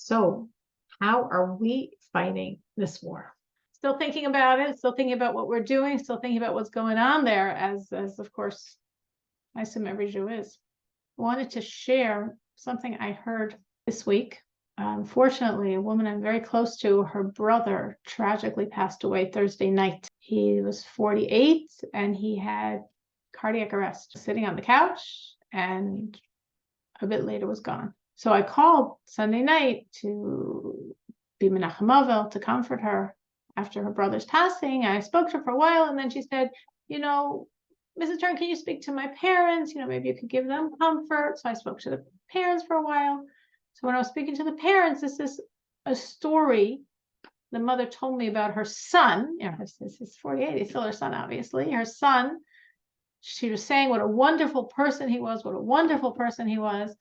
So, how are we fighting this war? Still thinking about it, still thinking about what we're doing, still thinking about what's going on there, as of course, I assume every Jew is. I wanted to share something I heard this week. Unfortunately, a woman I'm very close to, her brother tragically passed away Thursday night. He was 48 and he had cardiac arrest, sitting on the couch, and a bit later was gone. So I called Sunday night to be Menachem Avel, to comfort her after her brother's passing. I spoke to her for a while, and then she said, Mrs. Turn, can you speak to my parents? Maybe you could give them comfort. So I spoke to the parents for a while. So when I was speaking to the parents, this is a story the mother told me about her son. He's 48, he's still her son, obviously. Her son, she was saying what a wonderful person he was,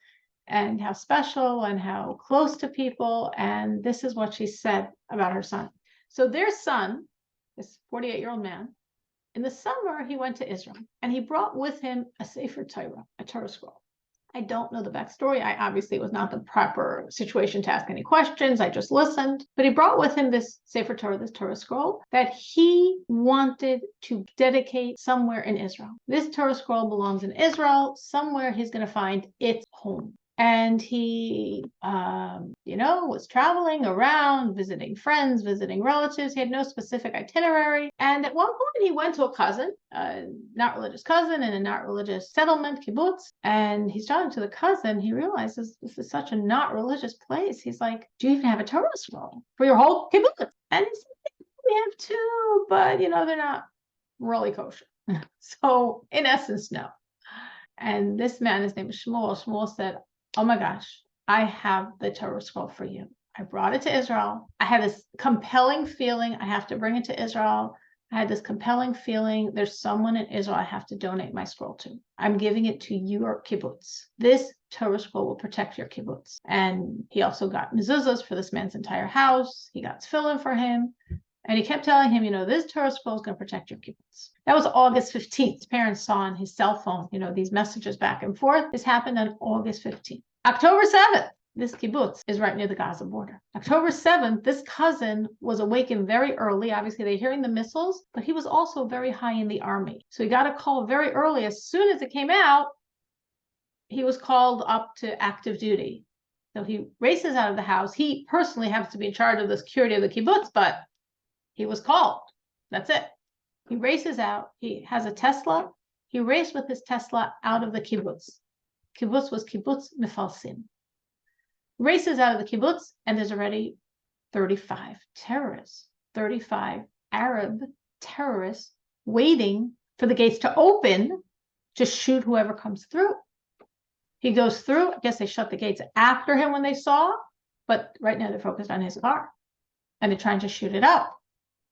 and how special and how close to people. And this is what she said about her son. So their son, this 48-year-old man, in the summer, he went to Israel and he brought with him a Sefer Torah, a Torah scroll. I don't know the backstory. I obviously was not the proper situation to ask any questions. I just listened. But he brought with him this Sefer Torah, this Torah scroll, that he wanted to dedicate somewhere in Israel. This Torah scroll belongs in Israel. Somewhere he's going to find its home. And he, was traveling around, visiting friends, visiting relatives. He had no specific itinerary. And at one point, he went to a cousin, a not religious cousin in a not religious settlement, kibbutz. And he's talking to the cousin. He realizes this is such a not religious place. He's like, "Do you even have a Torah scroll for your whole kibbutz?" And he said, "We have two, but they're not really kosher." So in essence, no. And this man, his name is Shmuel. Shmuel said, "Oh my gosh, I have the Torah scroll for you. I brought it to Israel. I had this compelling feeling I have to bring it to Israel. I had this compelling feeling there's someone in Israel I have to donate my scroll to. I'm giving it to your kibbutz. This Torah scroll will protect your kibbutz." And he also got mezuzahs for this man's entire house. He got tefillin for him. And he kept telling him, this Torah scroll is going to protect your kibbutz. That was August 15th. His parents saw on his cell phone, these messages back and forth. This happened on August 15th. October 7th, this kibbutz is right near the Gaza border. October 7th, this cousin was awakened very early. Obviously, they're hearing the missiles, but he was also very high in the army. So he got a call very early. As soon as it came out, he was called up to active duty. So he races out of the house. He personally happens to be in charge of the security of the kibbutz, but he was called. That's it. He races out. He has a Tesla. He raced with his Tesla out of the kibbutz. Kibbutz was Kibbutz Mefalsim. Races out of the kibbutz, and there's already 35 terrorists, 35 Arab terrorists waiting for the gates to open to shoot whoever comes through. He goes through. I guess they shut the gates after him when they saw, but right now they're focused on his car, and they're trying to shoot it up.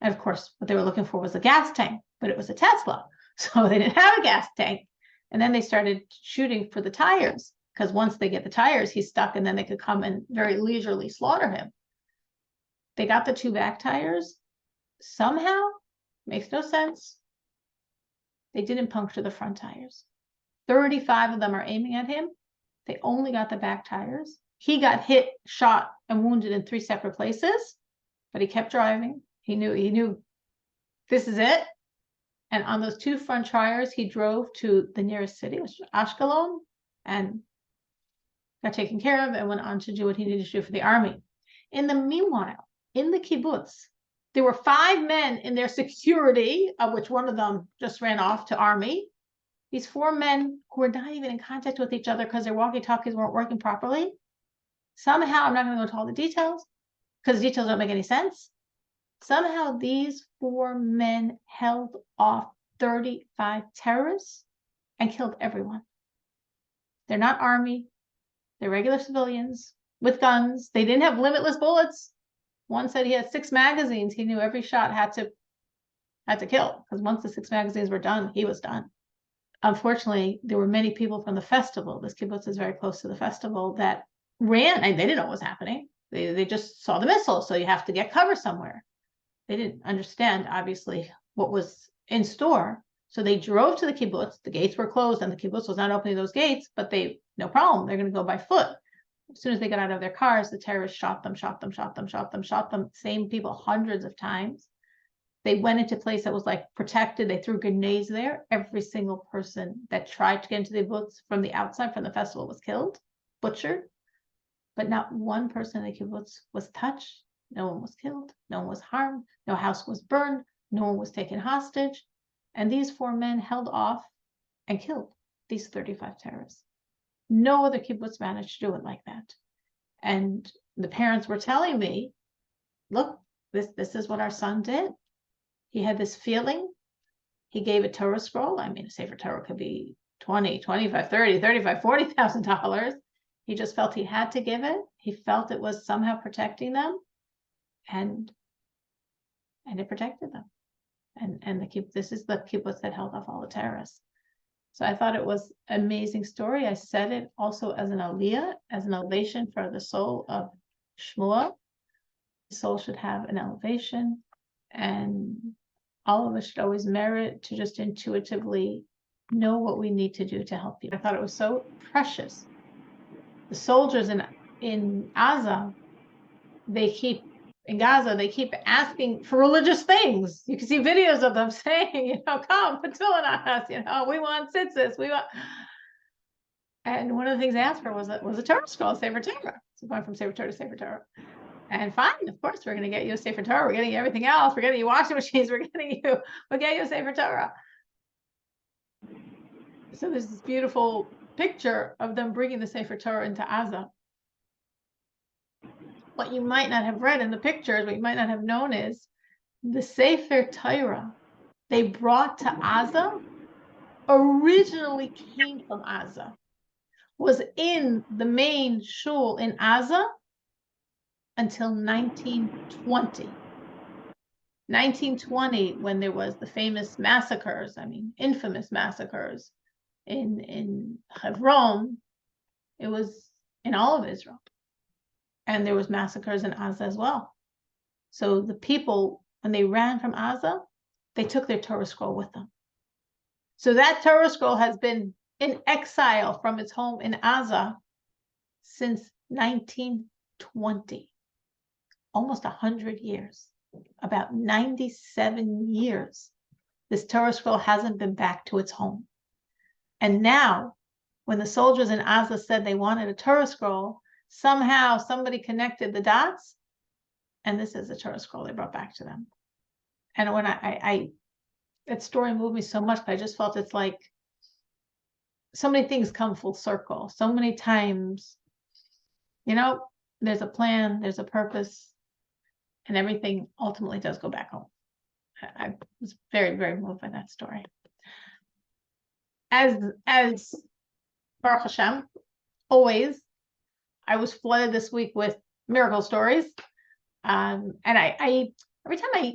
And of course, what they were looking for was a gas tank, but it was a Tesla. So they didn't have a gas tank. And then they started shooting for the tires, because once they get the tires, he's stuck, and then they could come and very leisurely slaughter him. They got the two back tires. Somehow, makes no sense, they didn't puncture the front tires. 35 of them are aiming at him. They only got the back tires. He got hit, shot, and wounded in 3 separate places, but he kept driving. He knew this is it. And on those 2 front tires, he drove to the nearest city, which was Ashkelon, and got taken care of and went on to do what he needed to do for the army. In the meanwhile, in the kibbutz, there were 5 men in their security, of which one of them just ran off to army. These 4 men who were not even in contact with each other because their walkie-talkies weren't working properly. Somehow, I'm not going to go into all the details because the details don't make any sense. Somehow these 4 men held off 35 terrorists and killed everyone. They're not army. They're regular civilians with guns. They didn't have limitless bullets. One said he had 6 magazines. He knew every shot had to kill, because once the 6 magazines were done, he was done. Unfortunately, there were many people from the festival. This kibbutz is very close to the festival that ran, and they didn't know what was happening. They just saw the missile, so you have to get cover somewhere. They didn't understand, obviously, what was in store. So they drove to the kibbutz. The gates were closed, and the kibbutz was not opening those gates, but no problem. They're going to go by foot. As soon as they got out of their cars, the terrorists shot them, shot them, shot them, shot them, shot them, same people hundreds of times. They went into a place that was like protected. They threw grenades there. Every single person that tried to get into the kibbutz from the outside, from the festival, was killed, butchered. But not one person in the kibbutz was touched. No one was killed. No one was harmed. No house was burned. No one was taken hostage. And these 4 men held off and killed these 35 terrorists. No other kibbutz managed to do it like that. And the parents were telling me, look, this is what our son did. He had this feeling. He gave a Torah scroll. I mean, a Sefer Torah could be $20, $25, $30, $35, $40,000. He just felt he had to give it. He felt it was somehow protecting them, and it protected them. And this is the kibbutz that held off all the terrorists. So I thought it was an amazing story. I said it also as an aliyah, as an elevation for the soul of Shmuel. The soul should have an elevation, and all of us should always merit to just intuitively know what we need to do to help people. I thought it was so precious. The soldiers in Gaza, they keep asking for religious things. You can see videos of them saying, come, put tefillin on us, we want tzitzis, we want. And one of the things they asked for was a Torah scroll, Sefer Torah. So going from Sefer Torah to Sefer Torah. And fine, of course, we're going to get you a Sefer Torah. We're getting you everything else. We're getting you washing machines. We'll get you a Sefer Torah. So there's this beautiful picture of them bringing the Sefer Torah into Gaza. What you might not have read in the pictures, what you might not have known is the Sefer Torah they brought to Gaza originally came from Gaza, was in the main shul in Gaza until 1920. 1920, when there was the famous massacres, infamous massacres in Hebron. It was in all of Israel. And there was massacres in Gaza as well. So the people, when they ran from Gaza, they took their Torah scroll with them. So that Torah scroll has been in exile from its home in Gaza since 1920. Almost 100 years. About 97 years. This Torah scroll hasn't been back to its home. And now, when the soldiers in Gaza said they wanted a Torah scroll, somehow somebody connected the dots, and this is the Torah scroll they brought back to them. And when that story moved me so much, but I just felt it's like so many things come full circle. So many times, there's a plan, there's a purpose, and everything ultimately does go back home. I was very, very moved by that story. As Baruch Hashem, always, I was flooded this week with miracle stories. And I every time I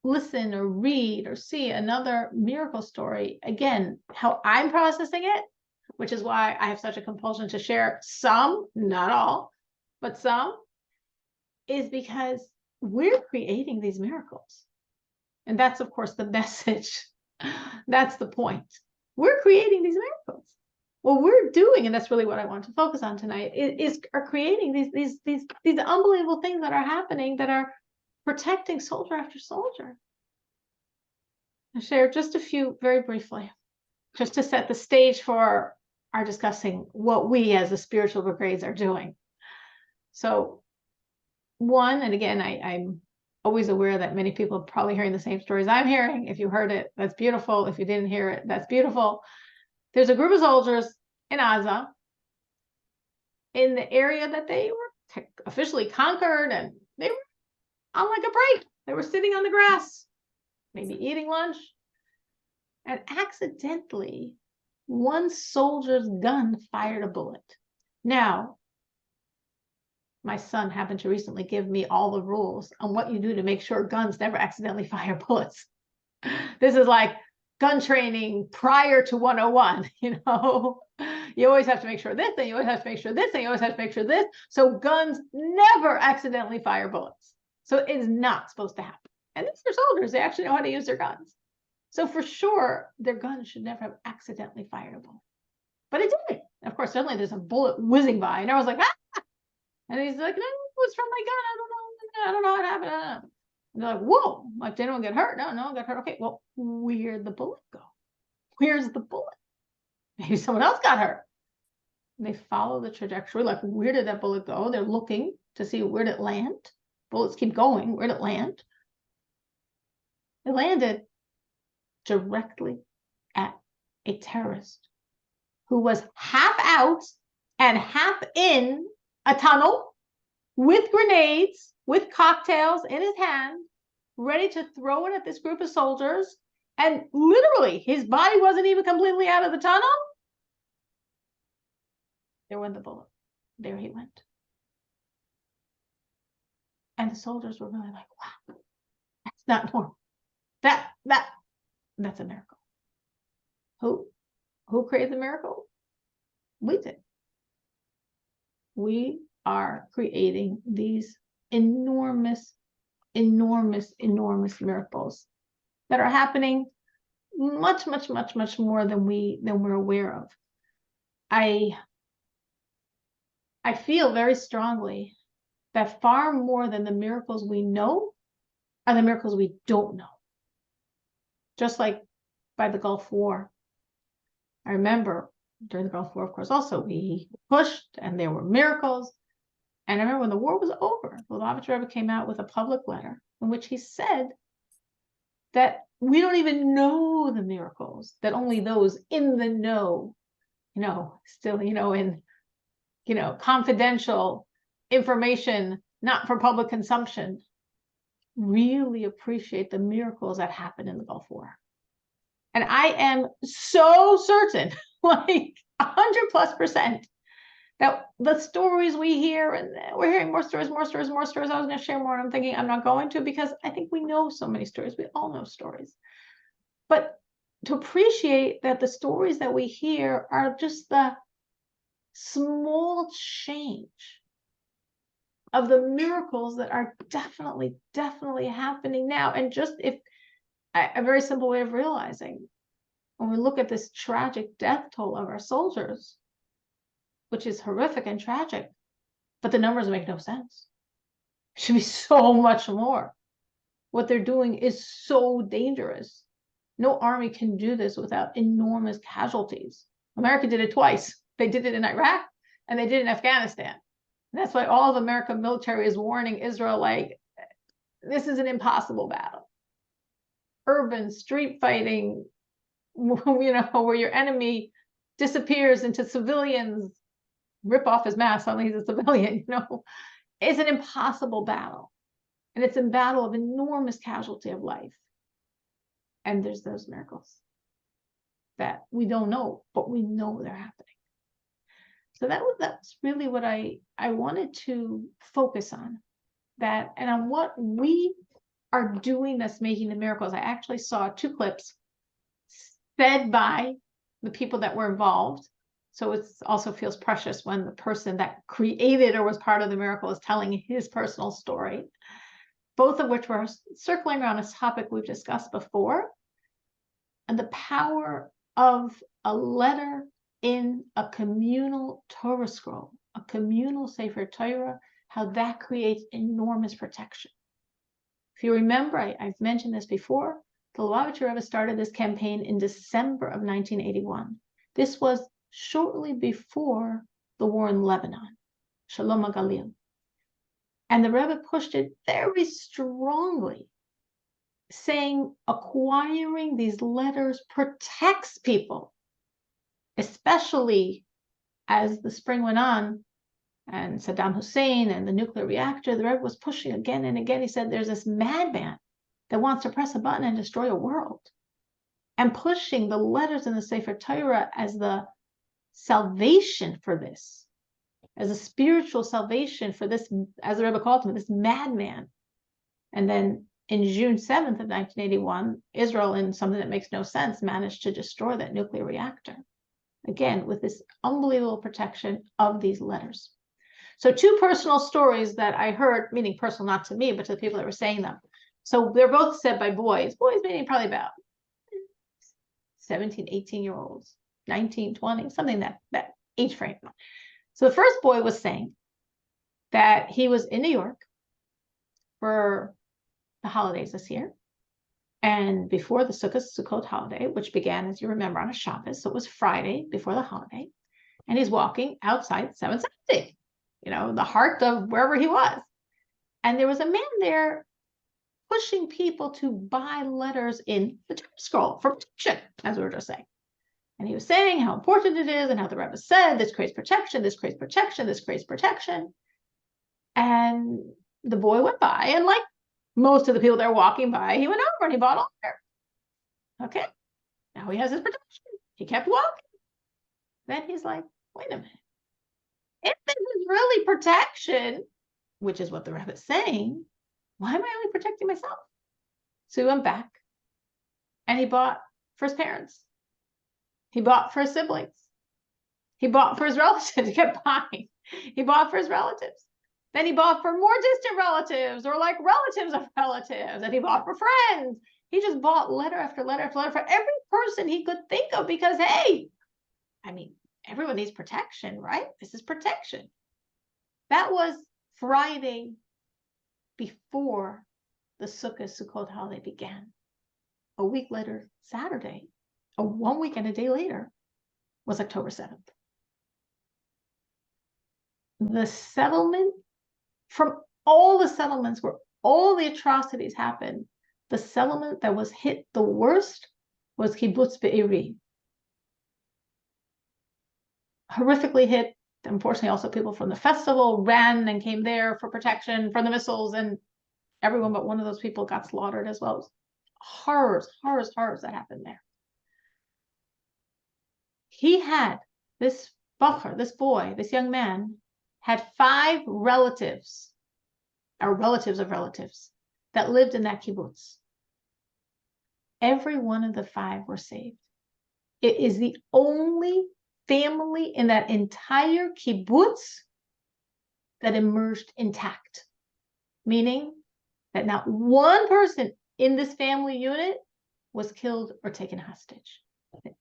listen or read or see another miracle story, again, how I'm processing it, which is why I have such a compulsion to share some, not all, but some, is because we're creating these miracles. And that's, of course, the message. That's the point. We're creating these miracles. What we're doing, and that's really what I want to focus on tonight, are creating these unbelievable things that are happening, that are protecting soldier after soldier. I'll share just a few very briefly, just to set the stage for our discussing what we as the spiritual brigades are doing. So one, and again, I'm always aware that many people are probably hearing the same stories I'm hearing. If you heard it, that's beautiful. If you didn't hear it, that's beautiful. There's a group of soldiers in Gaza, in the area that they were officially conquered, and they were on like a break. They were sitting on the grass, maybe eating lunch, and accidentally, one soldier's gun fired a bullet. Now, my son happened to recently give me all the rules on what you do to make sure guns never accidentally fire bullets. This is like gun training prior to 101, You always have to make sure this, and you always have to make sure this, and you always have to make sure this. So guns never accidentally fire bullets. So it is not supposed to happen. And these are soldiers. They actually know how to use their guns. So for sure, their guns should never have accidentally fired a bullet. But it did. And of course, suddenly there's a bullet whizzing by, and everyone's like, ah! And he's like, no, it was from my gun. I don't know what happened. I don't know. And they're like, whoa, like, did anyone get hurt? No, no one got hurt. Okay, well, where'd the bullet go? Where's the bullet? Maybe someone else got hurt. And they follow the trajectory, like, where did that bullet go? They're looking to see where did it land. Bullets keep going. Where did it land? It landed directly at a terrorist who was half out and half in a tunnel with grenades, with cocktails in his hand, ready to throw it at this group of soldiers. And literally, his body wasn't even completely out of the tunnel. There went the bullet. There he went. And the soldiers were really like, wow, that's not normal. That's a miracle. Who created the miracle? We did. We are creating these enormous, enormous, enormous miracles that are happening much, much, much, much more than we're aware of. I feel very strongly that far more than the miracles we know are the miracles we don't know. Just like by the Gulf War. I remember during the Gulf War, of course, also we pushed and there were miracles. And I remember when the war was over, the Lubavitcher Rebbe came out with a public letter in which he said that we don't even know the miracles, that only those in the know, still, in, confidential information, not for public consumption, really appreciate the miracles that happened in the Gulf War. And I am so certain, like 100+%, that the stories we hear, and we're hearing more stories. I was going to share more, and I'm thinking I'm not going to, because I think we know so many stories. We all know stories. But to appreciate that the stories that we hear are just the small change of the miracles that are definitely happening now. And just a very simple way of realizing, when we look at this tragic death toll of our soldiers, which is horrific and tragic, but the numbers make no sense. It should be so much more. What they're doing is so dangerous. No army can do this without enormous casualties. America did it twice. They did it in Iraq and they did it in Afghanistan. And that's why all of American military is warning Israel, like, this is an impossible battle. Urban street fighting, where your enemy disappears into civilians, rip off his mask, suddenly he's a civilian, is an impossible battle. And it's a battle of enormous casualty of life. And there's those miracles that we don't know, but we know they're happening. So that's really what I wanted to focus on, that, and on what we are doing that's making the miracles. I actually saw 2 clips said by the people that were involved. So it also feels precious when the person that created or was part of the miracle is telling his personal story, both of which were circling around a topic we've discussed before, and the power of a letter in a communal Torah scroll, a communal Sefer Torah, how that creates enormous protection. If you remember, I've mentioned this before, the Lubavitcher Rebbe started this campaign in December of 1981. This was shortly before the war in Lebanon, Shalom HaGalil. And the Rebbe pushed it very strongly, saying acquiring these letters protects people, especially as the spring went on and Saddam Hussein and the nuclear reactor. The Rebbe was pushing again and again. He said there's this madman that wants to press a button and destroy a world, and pushing the letters in the Sefer Torah as the salvation for this, as a spiritual salvation for this, as the Rebbe called him, this madman. And then in June 7th of 1981, Israel, in something that makes no sense, managed to destroy that nuclear reactor. Again, with this unbelievable protection of these letters. So 2 personal stories that I heard, meaning personal not to me, but to the people that were saying them. So they're both said by boys meaning probably about 17, 18-year-olds, 19, 20, something that age frame. So the first boy was saying that he was in New York for the holidays this year. And before the Sukkot holiday, which began, as you remember, on a Shabbos, so it was Friday before the holiday, and he's walking outside 770, the heart of wherever he was. And there was a man there pushing people to buy letters in the Torah scroll for protection, as we were just saying. And he was saying how important it is and how the Rebbe said, this creates protection, this creates protection, this creates protection. And the boy went by, and like most of the people that were walking by, he went over and he bought a letter. Okay, now he has his protection. He kept walking. Then he's like, wait a minute. If this is really protection, which is what the Rebbe is saying, why am I only protecting myself? So he went back and he bought for his parents. He bought for his siblings. He bought for his relatives. He kept buying. He bought for his relatives. Then he bought for more distant relatives or like relatives of relatives. And he bought for friends. He just bought letter after letter after letter for every person he could think of because, hey, I mean, everyone needs protection, right? This is protection. That was Friday before the Sukkot holiday began. A week later, Saturday, 1 week and a day later, was October 7th. The settlement, from all the settlements where all the atrocities happened, the settlement that was hit the worst was Kibbutz Be'eri. Horrifically hit. Unfortunately, also people from the festival ran and came there for protection from the missiles, and everyone but one of those people got slaughtered as well. Horrors that happened there. He had, this boy, this young man, had 5 relatives, or relatives of relatives, that lived in that kibbutz. Every one of the 5 were saved. It is the only family in that entire kibbutz that emerged intact, meaning that not one person in this family unit was killed or taken hostage.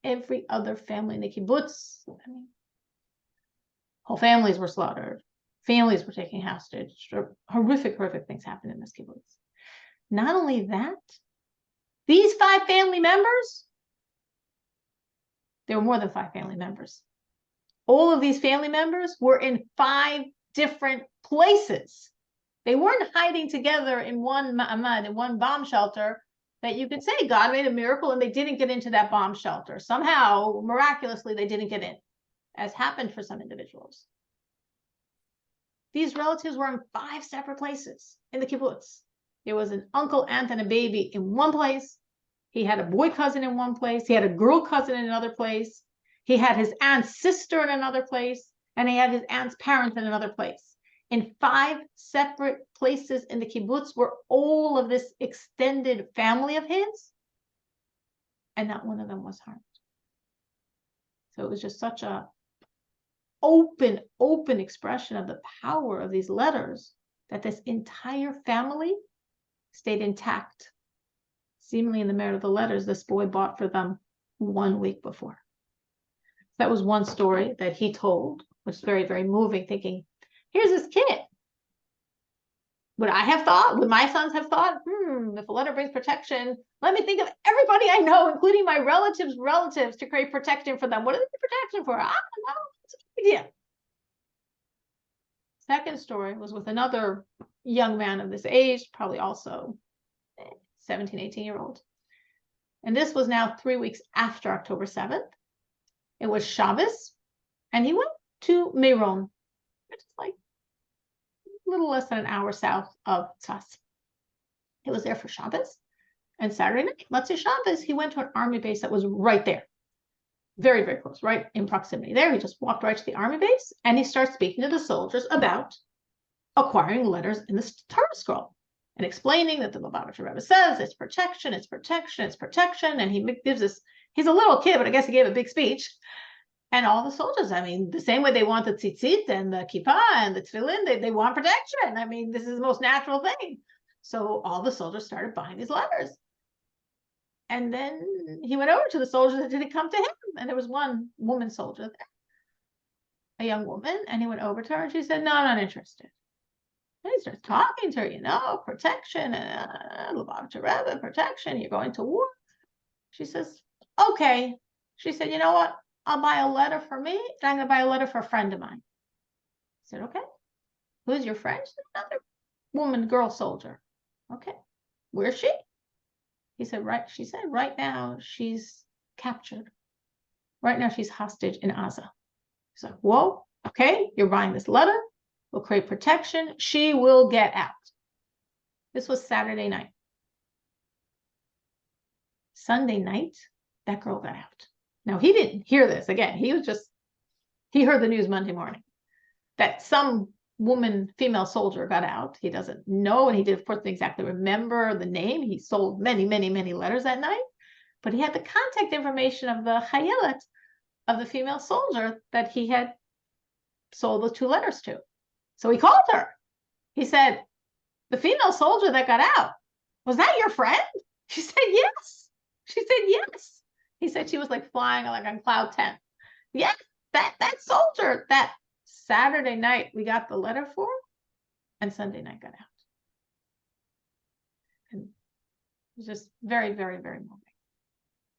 Every other family in the kibbutz, whole families were slaughtered, families were taken hostage, horrific things happened in this kibbutz. Not only that, these 5 family members, there were more than 5 family members. All of these family members were in 5 different places. They weren't hiding together in one ma'amad, in one bomb shelter, that you could say God made a miracle and they didn't get into that bomb shelter. Somehow, miraculously, they didn't get in, as happened for some individuals. These relatives were in 5 separate places in the kibbutz. There was an uncle, aunt, and a baby in one place. He had a boy cousin in one place. He had a girl cousin in another place. He had his aunt's sister in another place. And he had his aunt's parents in another place. In 5 separate places in the kibbutz were all of this extended family of his, and not one of them was harmed. So it was just such a open expression of the power of these letters that this entire family stayed intact. Seemingly in the merit of the letters this boy bought for them 1 week before. That was one story that he told, which is very, very moving, thinking, here's this kid. Would I have thought, would my sons have thought, if a letter brings protection, let me think of everybody I know, including my relatives, to create protection for them. What is the protection for? I don't know. It's a good idea. Second story was with another young man of this age, probably also 17, 18-year-old. And this was now 3 weeks after October 7th. It was Shabbos, and he went to Meron, which is like a little less than an hour south of Tzfas. He was there for Shabbos, and Saturday night, Motzei Shabbos, he went to an army base that was right there. Very, very close, right in proximity there. He just walked right to the army base, and he starts speaking to the soldiers about acquiring letters in the Torah scroll and explaining that the Lubavitcher Rebbe says it's protection, it's protection, it's protection. And he gives this, he's a little kid, but I guess he gave a big speech. And all the soldiers, I mean, the same way they want the tzitzit and the kippah and the tefillin, they want protection. I mean, this is the most natural thing. So all the soldiers started buying these letters. And then he went over to the soldiers that didn't come to him. And there was one woman soldier there. a young woman, and he went over to her and she said, no, I'm not interested. And he starts talking to her, protection, and protection, you're going to war. She says, okay. She said, you know what? I'll buy a letter for me, and I'm going to buy a letter for a friend of mine. I said, okay. Who's your friend? She said, another woman, girl soldier. Okay. Where's she? He said, she said, right now she's captured. Right now she's hostage in Gaza. He's like, whoa, okay, you're buying this letter. We'll create protection. She will get out. This was Saturday night. Sunday night, that girl got out. Now, he didn't hear this. Again, he heard the news Monday morning that some woman, female soldier got out. He doesn't know, and he did, of course, exactly remember the name. He sold many, many, many letters that night, but he had the contact information of the chayelet, of the female soldier that he had sold the 2 letters to. So he called her. He said, the female soldier that got out, was that your friend? She said, yes. She said, yes. He said she was like flying like on cloud 10. Yes, that soldier, that Saturday night we got the letter for, and Sunday night got out. And it was just very, very, very moving.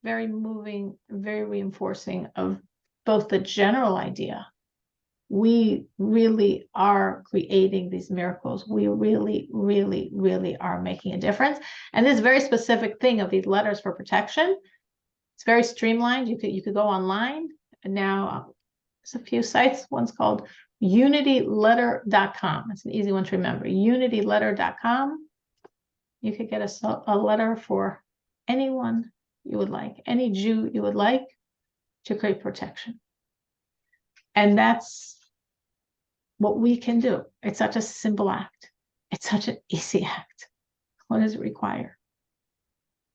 Very moving, very reinforcing of both the general idea. We really are creating these miracles. We really, really, really are making a difference. And this very specific thing of these letters for protection, it's very streamlined. You could go online. And now there's a few sites. One's called unityletter.com. It's an easy one to remember. Unityletter.com. You could get a letter for anyone you would like, any Jew you would like, to create protection. And that's what we can do. It's such a simple act. It's such an easy act. What does it require?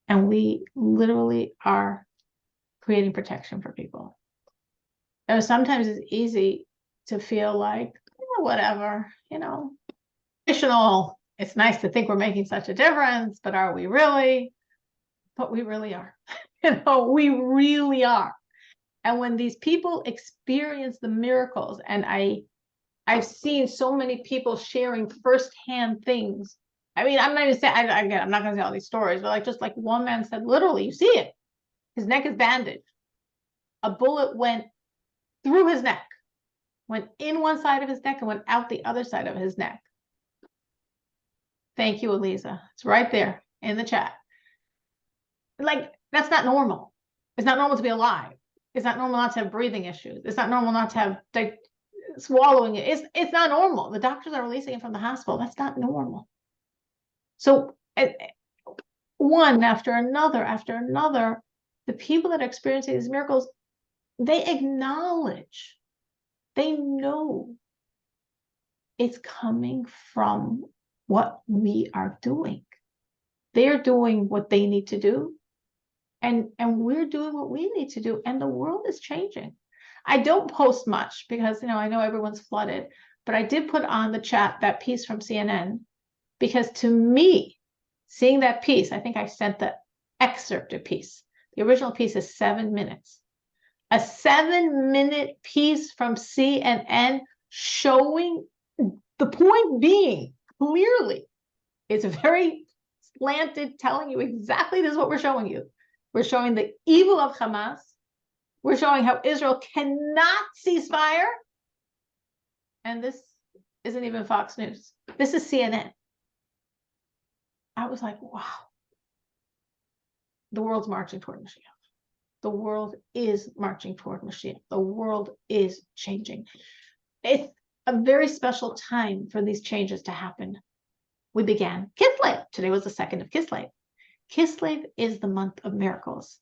And we literally are creating protection for people. And sometimes it's easy to feel like, whatever, traditional. It's nice to think we're making such a difference, but are we really? But we really are. We really are. And when these people experience the miracles, and I've seen so many people sharing firsthand things. I mean, I'm not even saying, again, I'm not going to say all these stories, but just like one man said, literally, you see it. His neck is bandaged. A bullet went through his neck, went in one side of his neck and went out the other side of his neck. Thank you, Eliza. It's right there in the chat. Like, that's not normal. It's not normal to be alive. It's not normal not to have breathing issues. It's not normal not to have swallowing it. It's not normal. The doctors are releasing it from the hospital. That's not normal. So one after another, the people that are experiencing these miracles, they acknowledge, they know it's coming from what we are doing. They're doing what they need to do, and we're doing what we need to do, and the world is changing. I don't post much because, I know everyone's flooded, but I did put on the chat that piece from CNN, because to me, seeing that piece, I think I sent the excerpted piece. The original piece is 7 minutes. A 7-minute piece from CNN showing, the point being, clearly, it's very slanted, telling you exactly this is what we're showing you. We're showing the evil of Hamas. We're showing how Israel cannot cease fire. And this isn't even Fox News. This is CNN. I was like, wow. The world's marching toward Mashiach. The world is marching toward Mashiach. The world is changing. It's a very special time for these changes to happen. We began Kislev. Today was the 2nd of Kislev. Kislev is the month of miracles.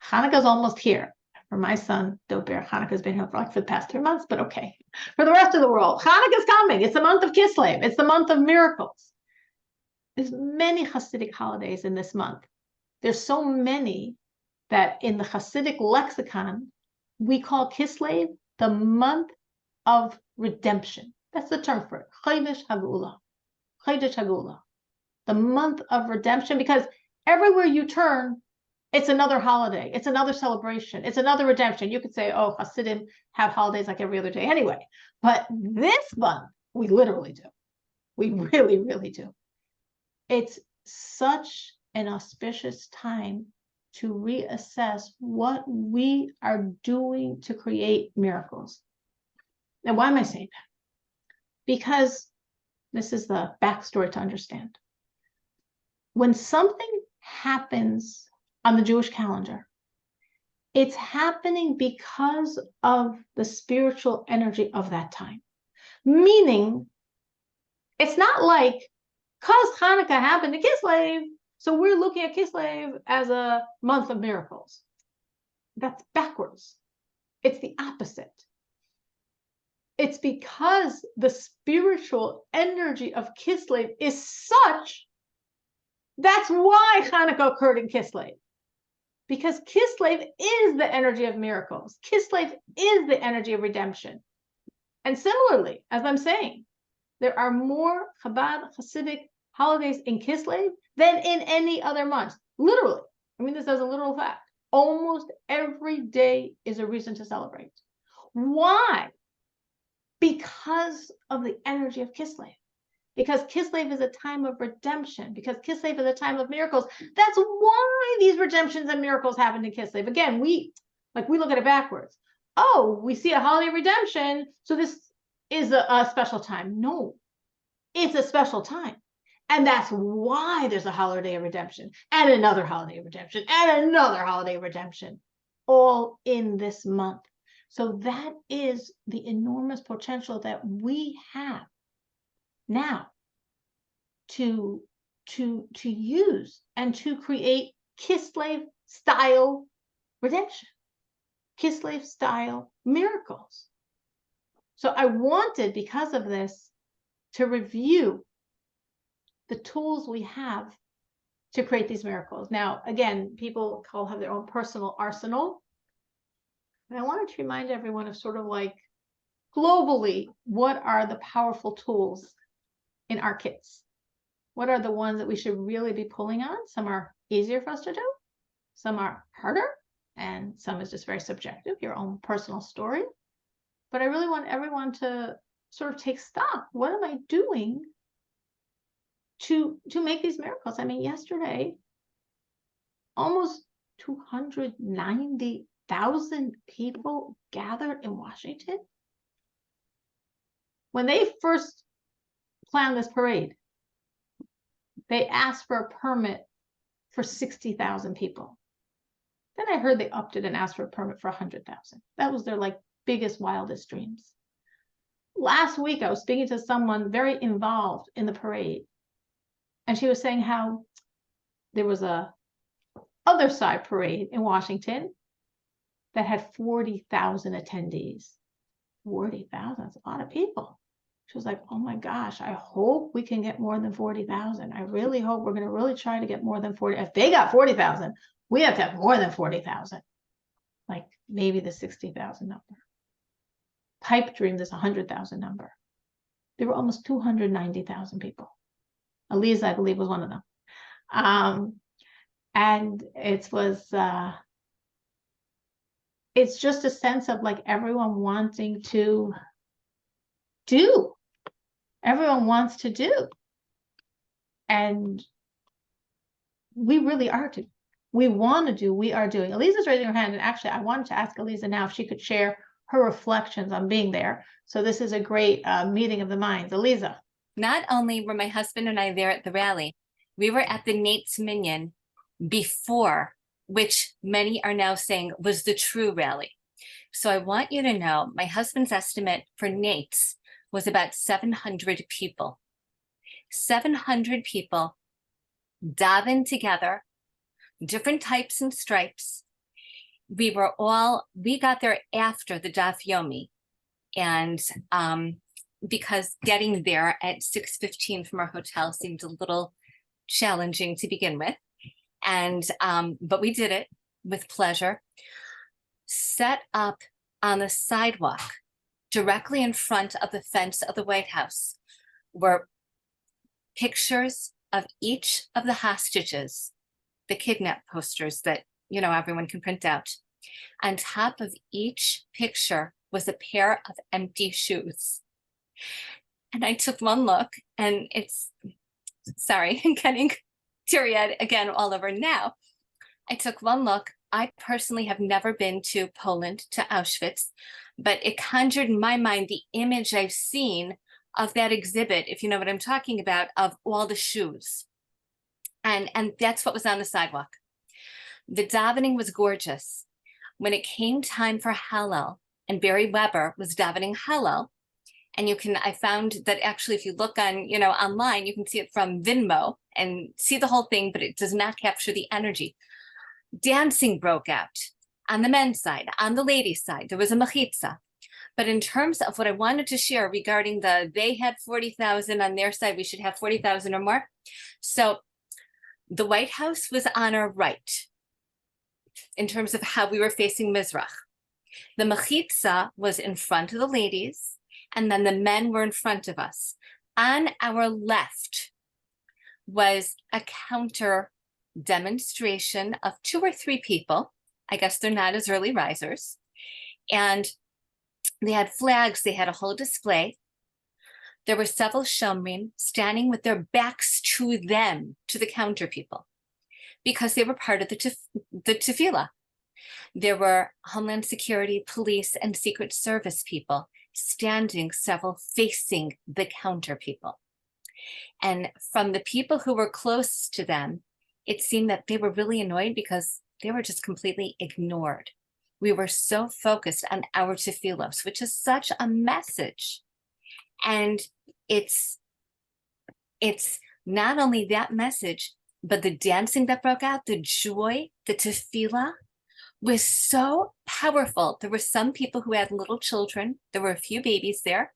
Hanukkah's almost here. For my son, Dober, Hanukkah's been here for the past 3 months, but okay. For the rest of the world, Hanukkah's coming. It's the month of Kislev. It's the month of miracles. There's many Hasidic holidays in this month. There's so many that in the Hasidic lexicon, we call Kislev the month of redemption. That's the term for it. Chodesh Hagula. Chodesh Hagula. The month of redemption, because everywhere you turn, It's another holiday. It's another celebration. It's another redemption. You could say, oh, Hasidim have holidays like every other day anyway. But this month, we literally do. We really, really do. It's such an auspicious time to reassess what we are doing to create miracles. Now, why am I saying that? Because this is the backstory to understand. When something happens on the Jewish calendar, it's happening because of the spiritual energy of that time. Meaning, it's not like, because Hanukkah happened to Kislev, so we're looking at Kislev as a month of miracles. That's backwards. It's the opposite. It's because the spiritual energy of Kislev is such, that's why Hanukkah occurred in Kislev. Because Kislev is the energy of miracles. Kislev is the energy of redemption. And similarly, as I'm saying, there are more Chabad Hasidic holidays in Kislev than in any other month. Literally. I mean, this is a literal fact. Almost every day is a reason to celebrate. Why? Because of the energy of Kislev. Because Kislev is a time of redemption. Because Kislev is a time of miracles. That's why these redemptions and miracles happened in Kislev. Again, we look at it backwards. Oh, we see a holiday of redemption, so this is a special time. No, it's a special time. And that's why there's a holiday of redemption, and another holiday of redemption, and another holiday of redemption, all in this month. So that is the enormous potential that we have now to use and to create Kislev style redemption, Kislev style miracles. So I wanted, because of this, to review the tools we have to create these miracles. Now, again, people all have their own personal arsenal. And I wanted to remind everyone of sort of like globally, what are the powerful tools in our kits? What are the ones that we should really be pulling on? Some are easier for us to do. Some are harder. And some is just very subjective, your own personal story. But I really want everyone to sort of take stock. What am I doing to make these miracles? I mean, yesterday, almost 290,000 people gathered in Washington. When they first planned this parade, they asked for a permit for 60,000 people. Then I heard they upped it and asked for a permit for 100,000. That was their biggest, wildest dreams. Last week, I was speaking to someone very involved in the parade, and she was saying how there was a other side parade in Washington that had 40,000 attendees. 40,000, that's a lot of people. She was like, oh my gosh, I hope we can get more than 40,000. I really hope we're going to really try to get more than 40. If they got 40,000, we have to have more than 40,000. Like maybe the 60,000 number. Pipe dream this 100,000 number. There were almost 290,000 people. Aliza, I believe, was one of them. And it's just a sense of everyone wanting to do. Everyone wants to do. And we really are to. We want to do. We are doing. Aliza's raising her hand. And actually, I wanted to ask Aliza now if she could share her reflections on being there. So this is a great meeting of the minds. Aliza. Not only were my husband and I there at the rally, we were at the Nate's Minyan before, which many are now saying was the true rally. So I want you to know my husband's estimate for Nate's was about 700 people. 700 people davened together, different types and stripes. We got there after the Daf Yomi. And because getting there at 6:15 from our hotel seemed a little challenging to begin with. And, but we did it with pleasure. Set up on the sidewalk directly in front of the fence of the White House were pictures of each of the hostages, the kidnap posters that everyone can print out. On top of each picture was a pair of empty shoes. And I took one look, and sorry, I'm getting teary-eyed again all over now. I took one look. I personally have never been to Poland, to Auschwitz, but it conjured in my mind the image I've seen of that exhibit, if you know what I'm talking about, of all the shoes. And that's what was on the sidewalk. The davening was gorgeous. When it came time for Hallel, and Barry Weber was davening Hallel, and I found that actually, if you look on, online, you can see it from Venmo and see the whole thing, but it does not capture the energy. Dancing broke out on the men's side, on the ladies' side. There was a mechitza. But in terms of what I wanted to share regarding they had 40,000 on their side, we should have 40,000 or more. So the White House was on our right in terms of how we were facing Mizrach. The mechitza was in front of the ladies, and then the men were in front of us. On our left was a counter demonstration of 2 or 3 people. I guess they're not as early risers. And they had flags, they had a whole display. There were several shomrim standing with their backs to them, to the counter people, because they were part of the tefillah. There were Homeland Security, police, and Secret Service people standing several facing the counter people. And from the people who were close to them, it seemed that they were really annoyed because they were just completely ignored. We were so focused on our tefillos, which is such a message. And it's not only that message, but the dancing that broke out, the joy, the tefillah was so powerful. There were some people who had little children. There were a few babies there.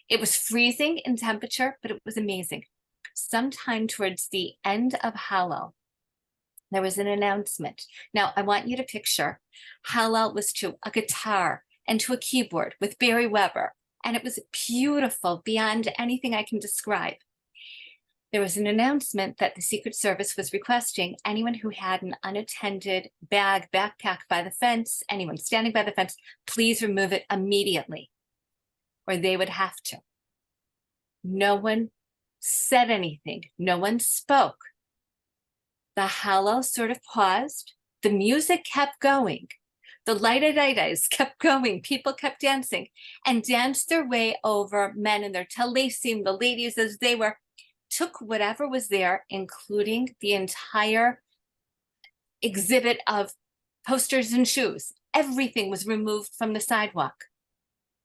It was freezing in temperature, but it was amazing. Sometime towards the end of Hallel, there was an announcement. Now, I want you to picture Hallel was to a guitar and to a keyboard with Barry Weber, and it was beautiful beyond anything I can describe. There was an announcement that the Secret Service was requesting anyone who had an unattended backpack by the fence, anyone standing by the fence, please remove it immediately, or they would have to. No one said anything. No one spoke. The Hallel sort of paused. The music kept going. The light-a-day-days kept going. People kept dancing and danced their way over men in their talesim, the ladies as they were, took whatever was there, including the entire exhibit of posters and shoes. Everything was removed from the sidewalk.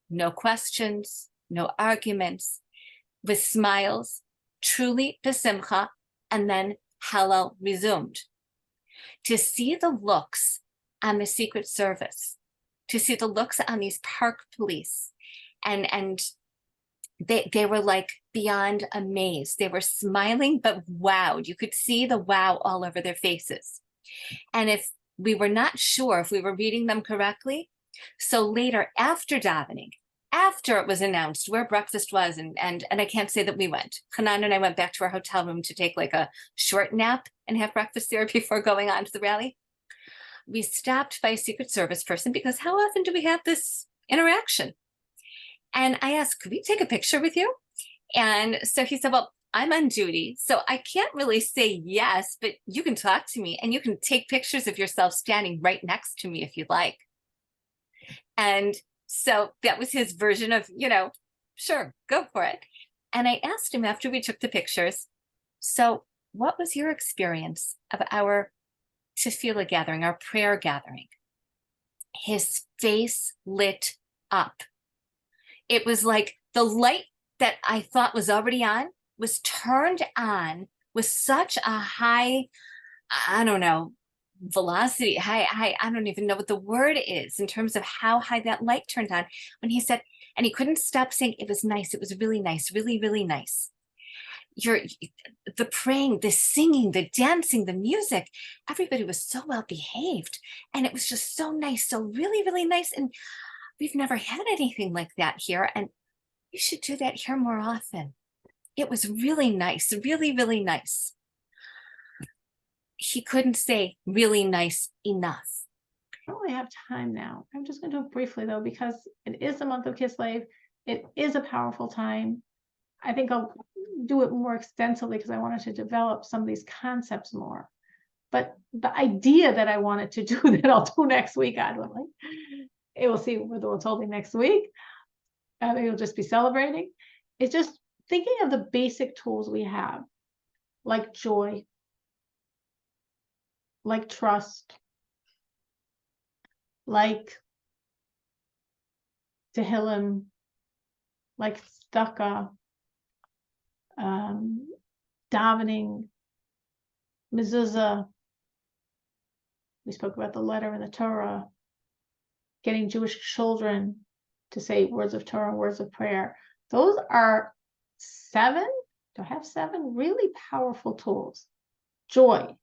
No questions, no arguments, with smiles, truly besimcha, and then Hallel resumed. To see the looks on the Secret Service, to see the looks on these park police, and they were like beyond amazed. They were smiling, but wowed. You could see the wow all over their faces. And if we were not sure if we were reading them correctly, so later after davening, after it was announced where breakfast was, and I can't say that we went. Hanan and I went back to our hotel room to take like a short nap and have breakfast there before going on to the rally. We stopped by a Secret Service person because how often do we have this interaction? And I asked, could we take a picture with you? And so he said, well, I'm on duty, so I can't really say yes, but you can talk to me and you can take pictures of yourself standing right next to me if you'd like. And so that was his version of, sure, go for it. And I asked him after we took the pictures, so what was your experience of our tefillah gathering, our prayer gathering? His face lit up. It was like the light that I thought was already on was turned on with such a high, I don't know, velocity, high, I don't even know what the word is in terms of how high that light turned on when he said, and he couldn't stop saying it was nice. It was really nice, really, really nice. The praying, the singing, the dancing, the music, everybody was so well behaved. And it was just so nice, so really, really nice. And we've never had anything like that here. And you should do that here more often. It was really nice, really, really nice. he couldn't say really nice enough. I don't really have time now. I'm just going to do it briefly though, because it is the month of Kislev. It is a powerful time. I think I'll do it more extensively because I wanted to develop some of these concepts more. But the idea that I wanted to do that I'll do next week, God willing. It will see whether it's holding next week. Maybe we'll just be celebrating. It's just thinking of the basic tools we have, like joy, like trust, like Tehillim, like tzedakah, davening, mezuzah. We spoke about the letter in the Torah, getting Jewish children to say words of Torah, words of prayer. Those are 7, do I have 7 really powerful tools? Joy,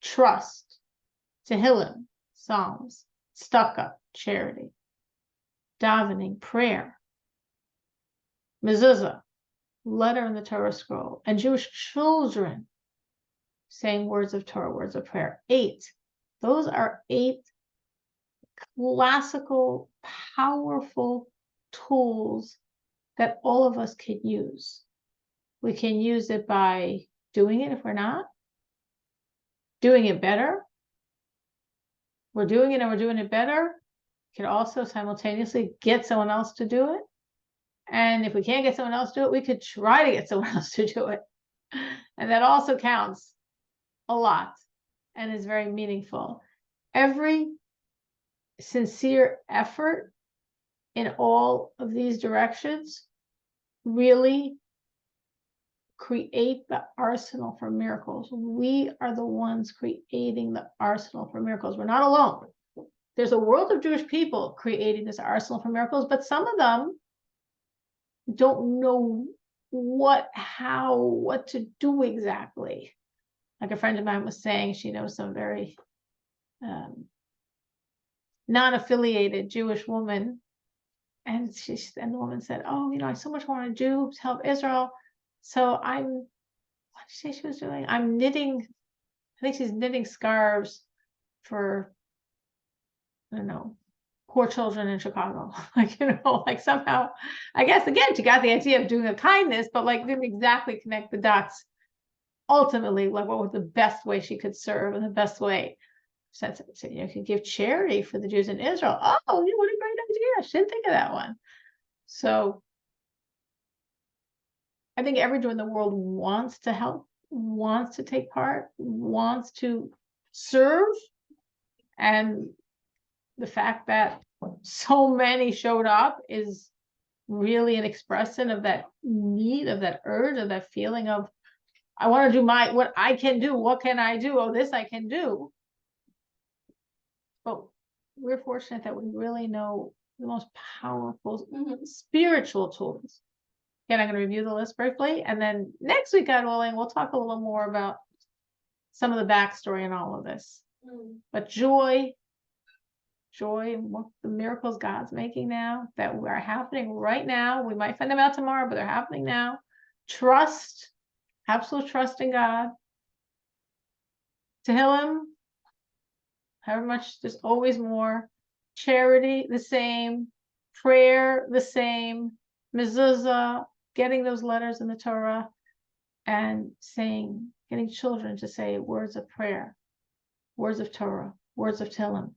trust, Tehillim, Psalms, tzedakah, charity, davening, prayer, mezuzah, letter in the Torah scroll, and Jewish children saying words of Torah, words of prayer. 8. Those are 8 classical, powerful tools that all of us can use. We can use it by doing it if we're not, doing it better. We're doing it and we're doing it better. We can also simultaneously get someone else to do it. And if we can't get someone else to do it, we could try to get someone else to do it. And that also counts a lot and is very meaningful. Every sincere effort in all of these directions really create the arsenal for miracles. We are the ones creating the arsenal for miracles. We're not alone. There's a world of Jewish people creating this arsenal for miracles, but some of them don't know what to do exactly. Like a friend of mine was saying, she knows some very non-affiliated Jewish woman, and the woman said, "Oh, I so much want to do to help Israel. So what did she say she was doing? I'm knitting. I think she's knitting scarves for, I don't know, poor children in Chicago. Like somehow, I guess again, she got the idea of doing a kindness, but like didn't exactly connect the dots. Ultimately, like what was the best way she could serve and the best way." So you could give charity for the Jews in Israel. Oh, what a great idea. I didn't think of that one. So I think every Jew in the world wants to help, wants to take part, wants to serve. And the fact that so many showed up is really an expression of that need, of that urge, of that feeling of, I want to do what I can do. What can I do? Oh, this I can do. But we're fortunate that we really know the most powerful spiritual tools. Again, I'm going to review the list briefly, and then next week, God willing, we'll talk a little more about some of the backstory and all of this. But joy, and what the miracles God's making now that are happening right now. We might find them out tomorrow, but they're happening now. Trust, absolute trust in God. Tehillim, however much, there's always more. Charity, the same. Prayer, the same. Mezuzah, getting those letters in the Torah, and getting children to say words of prayer, words of Torah, words of Tehillim.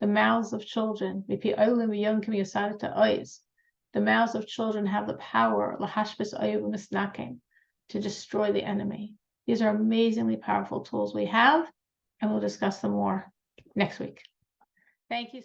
The mouths of children, the mouths of children have the power to destroy the enemy. These are amazingly powerful tools we have, and we'll discuss them more next week. Thank you.